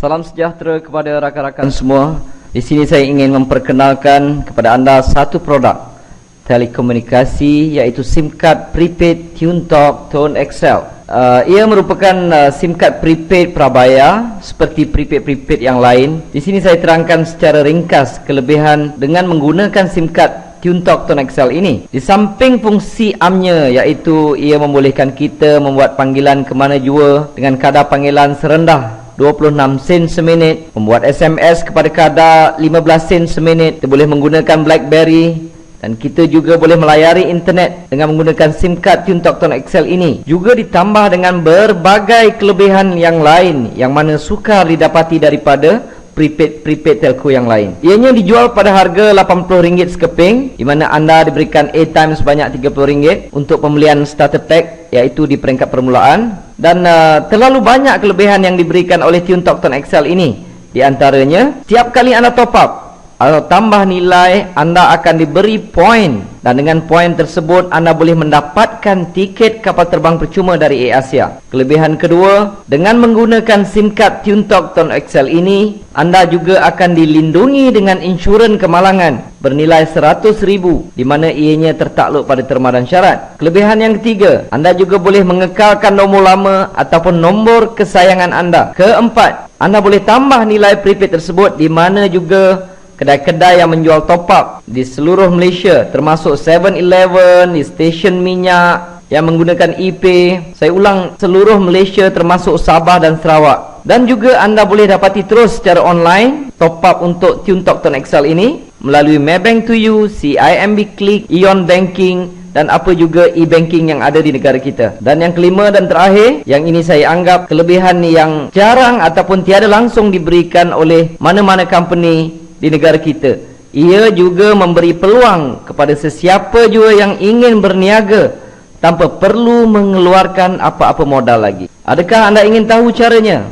Salam sejahtera kepada rakan-rakan semua. Di sini saya ingin memperkenalkan kepada anda satu produk telekomunikasi, iaitu SIM card prepaid TuneTalk Tone XL. Ia merupakan SIM card prepaid prabayar seperti prepaid yang lain. Di sini saya terangkan secara ringkas kelebihan dengan menggunakan SIM card TuneTalk Tone XL ini. Di samping fungsi amnya, iaitu ia membolehkan kita membuat panggilan ke mana jua dengan kadar panggilan serendah 26 sen seminit, membuat SMS kepada kadar 15 sen seminit. Kita boleh menggunakan BlackBerry dan kita juga boleh melayari internet dengan menggunakan SIM card TuneTalk Tone XL ini. Juga ditambah dengan berbagai kelebihan yang lain yang mana sukar didapati daripada prepaid telco yang lain. Ianya dijual pada harga RM80 sekeping, di mana anda diberikan airtime sebanyak RM30 untuk pembelian starter pack, iaitu di peringkat permulaan. Dan terlalu banyak kelebihan yang diberikan oleh TuneTalk Tone XL ini. Di antaranya, setiap kali anda top up atau tambah nilai, anda akan diberi poin, dan dengan poin tersebut anda boleh mendapatkan tiket kapal terbang percuma dari Air Asia. Kelebihan kedua, dengan menggunakan SIM card TuneTalk Tone XL ini, anda juga akan dilindungi dengan insurans kemalangan bernilai RM100,000, di mana ianya tertakluk pada terma dan syarat. Kelebihan yang ketiga, anda juga boleh mengekalkan nombor lama ataupun nombor kesayangan anda. Keempat, anda boleh tambah nilai prepaid tersebut, di mana juga kedai-kedai yang menjual top up di seluruh Malaysia, termasuk 7-Eleven, di stesen minyak yang menggunakan ePay. Saya ulang, seluruh Malaysia termasuk Sabah dan Sarawak. Dan juga anda boleh dapati terus secara online top up untuk TuneTalk Tone XL ini melalui Maybank to You, CIMB Click, Ion Banking, dan apa juga e-banking yang ada di negara kita. Dan yang kelima dan terakhir, yang ini saya anggap kelebihan yang jarang ataupun tiada langsung diberikan oleh mana-mana company di negara kita. Ia juga memberi peluang kepada sesiapa jua yang ingin berniaga tanpa perlu mengeluarkan apa-apa modal lagi. Adakah anda ingin tahu caranya?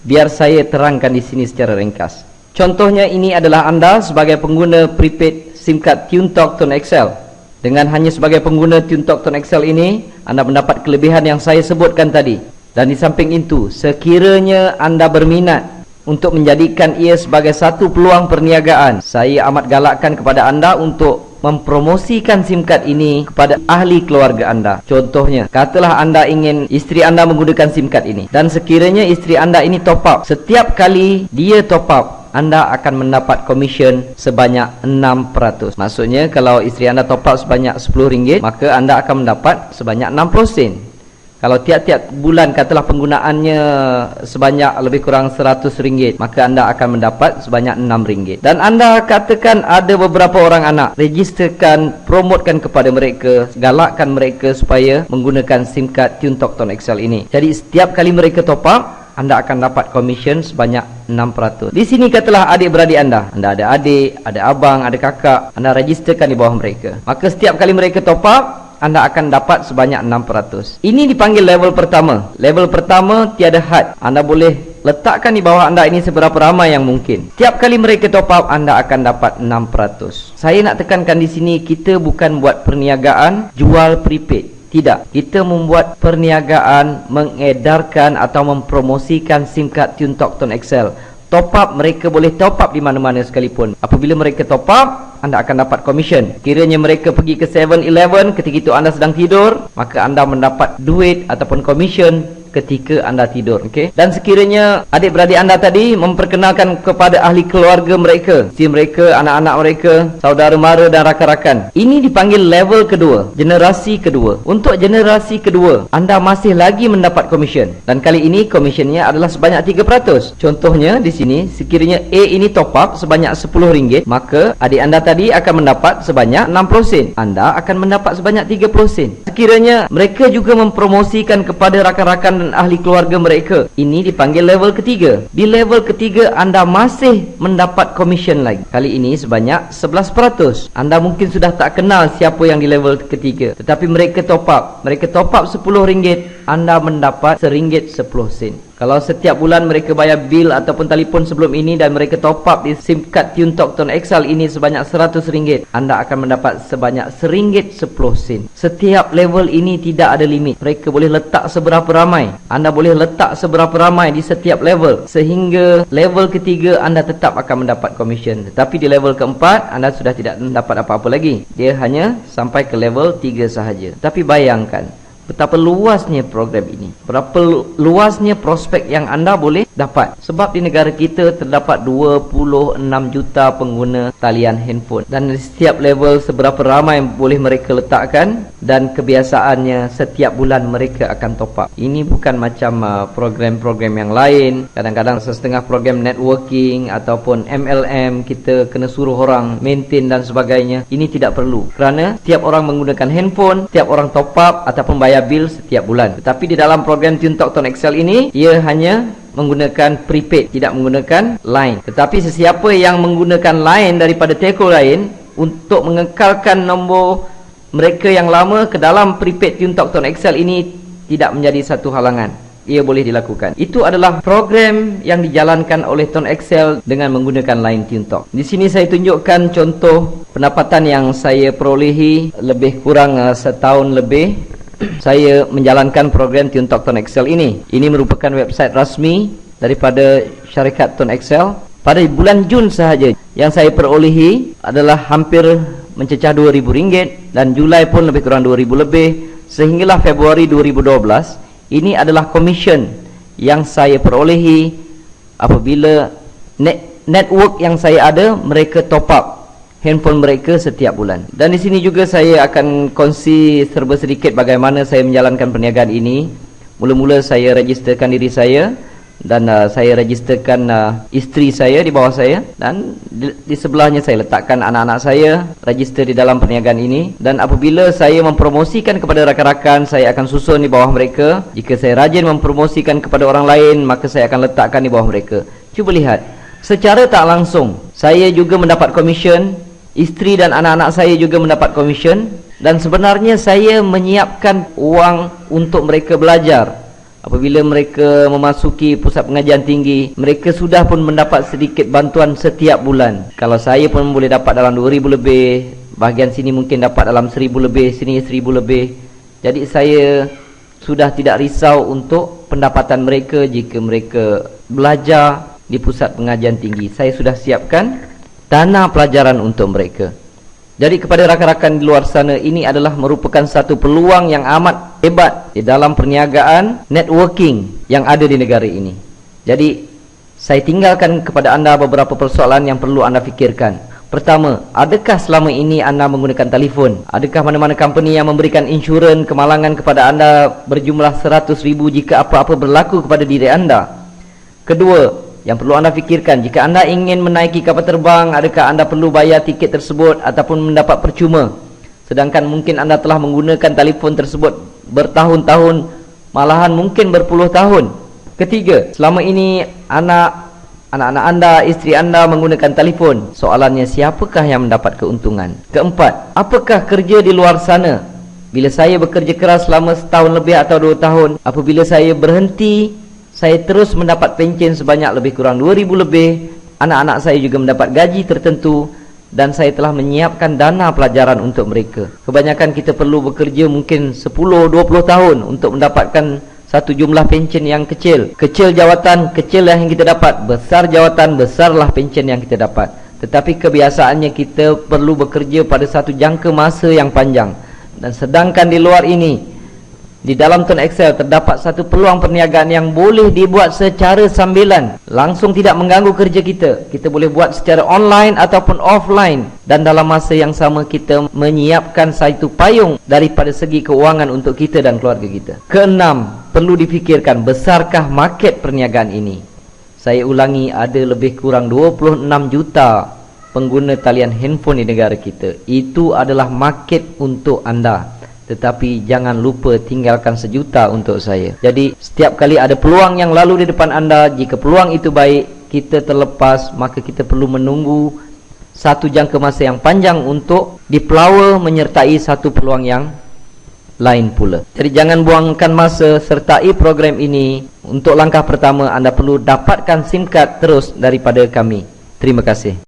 Biar saya terangkan di sini secara ringkas. Contohnya, ini adalah anda sebagai pengguna prepaid SIM card TuneTalk Tone XL. Dengan hanya sebagai pengguna TuneTalk Tone XL ini, anda mendapat kelebihan yang saya sebutkan tadi. Dan di samping itu, sekiranya anda berminat untuk menjadikan ia sebagai satu peluang perniagaan, saya amat galakkan kepada anda untuk mempromosikan SIM card ini kepada ahli keluarga anda. Contohnya, katalah anda ingin isteri anda menggunakan SIM card ini, dan sekiranya isteri anda ini top up, setiap kali dia top up, anda akan mendapat komisen sebanyak 6%. Maksudnya, kalau isteri anda top up sebanyak RM10, maka anda akan mendapat sebanyak 60 sen. Kalau tiap-tiap bulan katalah penggunaannya sebanyak lebih kurang RM100, maka anda akan mendapat sebanyak RM6. Dan anda katakan ada beberapa orang anak, registerkan, promotkan kepada mereka, galakkan mereka supaya menggunakan SIM card TuneTalk Tone XL ini. Jadi setiap kali mereka top up, anda akan dapat komisen sebanyak 6%. Di sini katalah adik-beradik anda ada adik, ada abang, ada kakak, anda registerkan di bawah mereka. Maka setiap kali mereka top up, anda akan dapat sebanyak 6%. Ini dipanggil level pertama. Level pertama tiada had. Anda boleh letakkan di bawah anda ini seberapa ramai yang mungkin. Tiap kali mereka top up, anda akan dapat 6%. Saya nak tekankan di sini, kita bukan buat perniagaan jual prepaid. Tidak. Kita membuat perniagaan mengedarkan atau mempromosikan SIM card TuneTalk Tone XL. Top up, mereka boleh top up di mana-mana sekalipun. Apabila mereka top up, anda akan dapat komisen. Kiranya mereka pergi ke 7-Eleven ketika itu anda sedang tidur, maka anda mendapat duit ataupun komisen ketika anda tidur. Okey. Dan sekiranya adik-beradik anda tadi memperkenalkan kepada ahli keluarga mereka, si mereka, anak-anak mereka, saudara mara dan rakan-rakan, ini dipanggil level kedua, generasi kedua. Untuk generasi kedua, anda masih lagi mendapat komisen, dan kali ini komisennya adalah sebanyak 3%. Contohnya di sini, sekiranya A ini top up sebanyak RM10, maka adik anda tadi akan mendapat sebanyak 60 sen. Anda akan mendapat sebanyak 30 sen. Sekiranya mereka juga mempromosikan kepada rakan-rakan dan ahli keluarga mereka, ini dipanggil level ketiga. Di level ketiga, anda masih mendapat komisen lagi. Kali ini sebanyak 11%. Anda mungkin sudah tak kenal siapa yang di level ketiga, tetapi mereka top up RM10, anda mendapat RM1.10. Kalau setiap bulan mereka bayar bil ataupun telefon sebelum ini dan mereka top up di SIM card TuneTalk Tone XL ini sebanyak RM100, anda akan mendapat sebanyak RM1.10. Setiap level ini tidak ada limit. Mereka boleh letak seberapa ramai. Anda boleh letak seberapa ramai di setiap level, sehingga level ketiga anda tetap akan mendapat komisen. Tetapi di level keempat anda sudah tidak mendapat apa-apa lagi. Dia hanya sampai ke level 3 sahaja. Tapi bayangkan betapa luasnya program ini, berapa luasnya prospek yang anda boleh dapat. Sebab di negara kita terdapat 26 juta pengguna talian handphone, dan di setiap level seberapa ramai boleh mereka letakkan, dan kebiasaannya setiap bulan mereka akan top up. Ini bukan macam program-program yang lain. Kadang-kadang setengah program networking ataupun MLM kita kena suruh orang maintain dan sebagainya. Ini tidak perlu, kerana setiap orang menggunakan handphone, setiap orang top up ataupun bayar bil setiap bulan. Tetapi di dalam program TuneTalk Tone XL ini, ia hanya menggunakan prepaid, tidak menggunakan line. Tetapi sesiapa yang menggunakan line daripada telco lain untuk mengekalkan nombor mereka yang lama ke dalam prepaid TuneTalk Tone XL ini tidak menjadi satu halangan. Ia boleh dilakukan. Itu adalah program yang dijalankan oleh Tone XL dengan menggunakan line TuneTalk. Di sini saya tunjukkan contoh pendapatan yang saya perolehi lebih kurang setahun lebih saya menjalankan program TuneTalk Tone XL ini. Ini merupakan website rasmi daripada syarikat Tone XL. Pada bulan Jun sahaja yang saya perolehi adalah hampir mencecah RM2,000, dan Julai pun lebih kurang RM2,000 lebih, sehinggalah Februari 2012. Ini adalah komisen yang saya perolehi apabila network yang saya ada mereka top up handphone mereka setiap bulan. Dan di sini juga saya akan kongsi serba sedikit bagaimana saya menjalankan perniagaan ini. Mula-mula saya registerkan diri saya, dan saya registerkan isteri saya di bawah saya, dan di sebelahnya saya letakkan anak-anak saya register di dalam perniagaan ini. Dan apabila saya mempromosikan kepada rakan-rakan, saya akan susun di bawah mereka. Jika saya rajin mempromosikan kepada orang lain, maka saya akan letakkan di bawah mereka. Cuba lihat, secara tak langsung saya juga mendapat komisen, isteri dan anak-anak saya juga mendapat komisen, dan sebenarnya saya menyiapkan uang untuk mereka belajar. Apabila mereka memasuki pusat pengajian tinggi, mereka sudah pun mendapat sedikit bantuan setiap bulan. Kalau saya pun boleh dapat dalam RM2,000 lebih, bahagian sini mungkin dapat dalam RM1,000 lebih, sini RM1,000 lebih. Jadi saya sudah tidak risau untuk pendapatan mereka jika mereka belajar di pusat pengajian tinggi. Saya sudah siapkan dana pelajaran untuk mereka. Jadi kepada rakan-rakan di luar sana, ini adalah merupakan satu peluang yang amat hebat di dalam perniagaan networking yang ada di negara ini. Jadi saya tinggalkan kepada anda beberapa persoalan yang perlu anda fikirkan. Pertama, adakah selama ini anda menggunakan telefon? Adakah mana-mana company yang memberikan insurans kemalangan kepada anda berjumlah RM100,000 jika apa-apa berlaku kepada diri anda? Kedua, yang perlu anda fikirkan, jika anda ingin menaiki kapal terbang, adakah anda perlu bayar tiket tersebut ataupun mendapat percuma? Sedangkan mungkin anda telah menggunakan telefon tersebut bertahun-tahun, malahan mungkin berpuluh tahun. Ketiga, selama ini anak-anak anda, isteri anda menggunakan telefon. Soalannya, siapakah yang mendapat keuntungan? Keempat, apakah kerja di luar sana? Bila saya bekerja keras selama setahun lebih atau 2 tahun, apabila saya berhenti, saya terus mendapat pencen sebanyak lebih kurang RM2,000 lebih. Anak-anak saya juga mendapat gaji tertentu, dan saya telah menyiapkan dana pelajaran untuk mereka. Kebanyakan kita perlu bekerja mungkin 10-20 tahun untuk mendapatkan satu jumlah pencen yang kecil. Kecil jawatan, kecil yang kita dapat. Besar jawatan, besarlah pencen yang kita dapat. Tetapi kebiasaannya kita perlu bekerja pada satu jangka masa yang panjang. Dan sedangkan di luar ini, di dalam Tone XL terdapat satu peluang perniagaan yang boleh dibuat secara sambilan, langsung tidak mengganggu kerja kita. Kita boleh buat secara online ataupun offline, dan dalam masa yang sama kita menyiapkan satu payung daripada segi keuangan untuk kita dan keluarga kita. Keenam, perlu difikirkan, besarkah market perniagaan ini? Saya ulangi, ada lebih kurang 26 juta pengguna talian handphone di negara kita. Itu adalah market untuk anda. Tetapi jangan lupa tinggalkan 1 juta untuk saya. Jadi setiap kali ada peluang yang lalu di depan anda, jika peluang itu baik, kita terlepas, maka kita perlu menunggu satu jangka masa yang panjang untuk dipelawa menyertai satu peluang yang lain pula. Jadi jangan buangkan masa, sertai program ini. Untuk langkah pertama, anda perlu dapatkan SIM card terus daripada kami. Terima kasih.